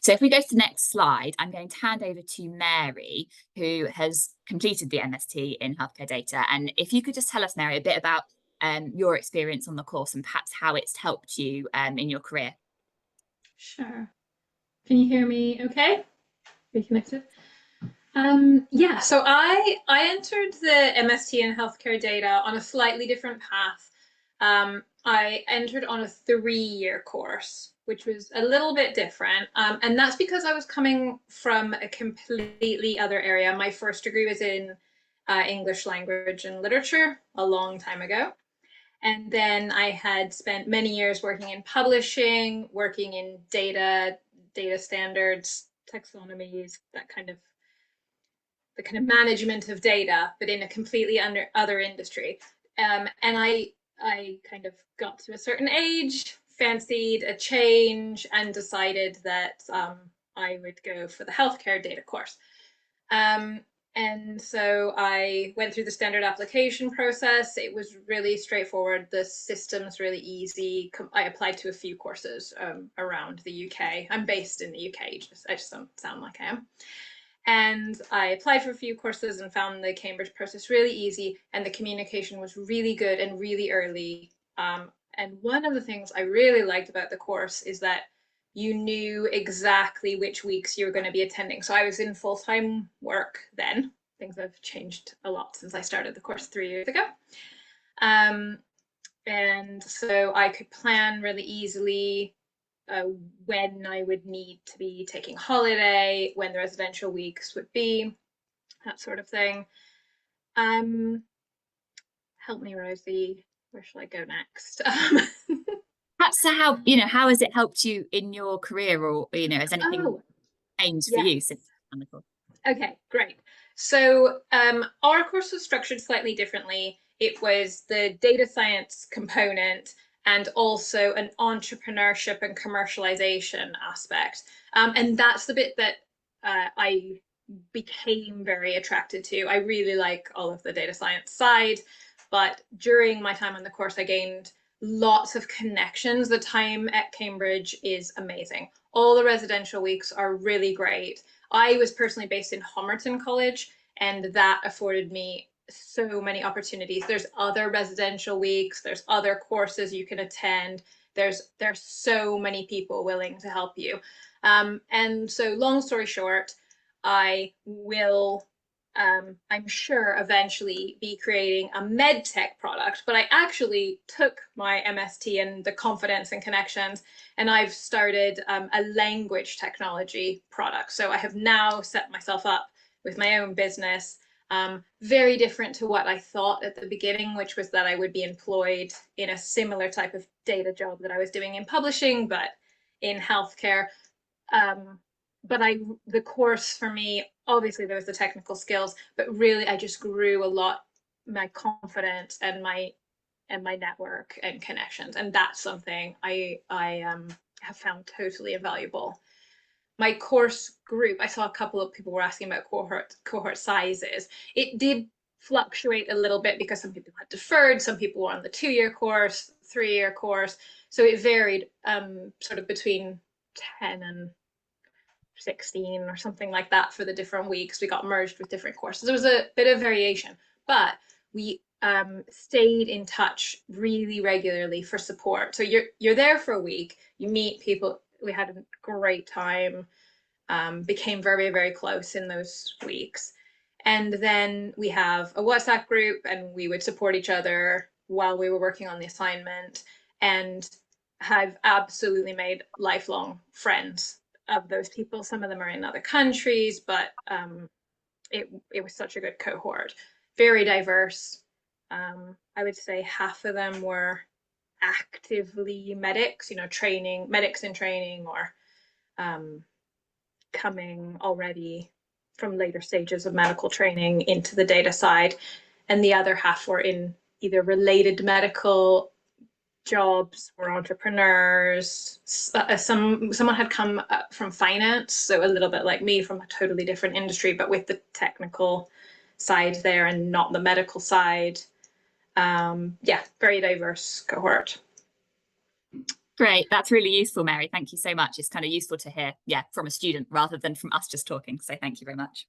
So if we go to the next slide, I'm going to hand over to Mary, who has completed the MST in healthcare data. And if you could just tell us, Mary, a bit about your experience on the course and perhaps how it's helped you in your career. Sure. Can you hear me okay? Are you connected? Yeah, so I entered the MST in healthcare data on a slightly different path. I entered on a 3-year course, which was a little bit different. And that's because I was coming from a completely other area. My first degree was in English language and literature a long time ago. And then I had spent many years working in publishing, working in data standards, taxonomies, that kind of the kind of management of data, but in a completely other industry. And I kind of got to a certain age, fancied a change, and decided that I would go for the healthcare data course. And so I went through the standard application process. It was really straightforward. The system's really easy. I applied to a few courses around the UK. I'm based in the UK. I just don't sound like I am. And I applied for a few courses and found the Cambridge process really easy, and the communication was really good and really early. And one of the things I really liked about the course is that you knew exactly which weeks you were going to be attending. So I was in full-time work then. Things have changed a lot since I started the course 3 years ago. And so I could plan really easily when I would need to be taking holiday, when the residential weeks would be, that sort of thing. Help me, Rosie. Where should I go next? Perhaps how has it helped you in your career, or has anything changed for you since on the course? Okay, great. So our course was structured slightly differently. It was the data science component and also an entrepreneurship and commercialization aspect. And that's the bit that I became very attracted to. I really like all of the data science side, but during my time on the course, I gained lots of connections. The time at Cambridge is amazing. All the residential weeks are really great. I was personally based in Homerton College, and that afforded me so many opportunities. There's other residential weeks, there's other courses you can attend. There's so many people willing to help you. And so long story short, I will I'm sure eventually be creating a med tech product, but I actually took my MST and the confidence and connections, and I've started a language technology product. So I have now set myself up with my own business, very different to what I thought at the beginning, which was that I would be employed in a similar type of data job that I was doing in publishing, but in healthcare. But the course for me, obviously there was the technical skills, but really I just grew a lot, my confidence and my network and connections, and that's something I have found totally invaluable. My course group, I saw a couple of people were asking about cohort sizes. It did fluctuate a little bit because some people had deferred, some people were on the 2-year course, 3-year course, so it varied sort of between 10 and 16 or something like that for the different weeks. We got merged with different courses. There was a bit of variation, but we stayed in touch really regularly for support. So you're there for a week, you meet people. We had a great time, became very, very close in those weeks. And then we have a WhatsApp group, and we would support each other while we were working on the assignment, and have absolutely made lifelong friends of those people. Some of them are in other countries, but it was such a good cohort. Very diverse. I would say half of them were actively medics, medics in training, or coming already from later stages of medical training into the data side. And the other half were in either related medical jobs or entrepreneurs. Someone had come from finance, so a little bit like me, from a totally different industry, but with the technical side there and not the medical side. Yeah, very diverse cohort. Great. That's really useful, Mary. Thank you so much. It's kind of useful to hear, yeah, from a student rather than from us just talking. So thank you very much.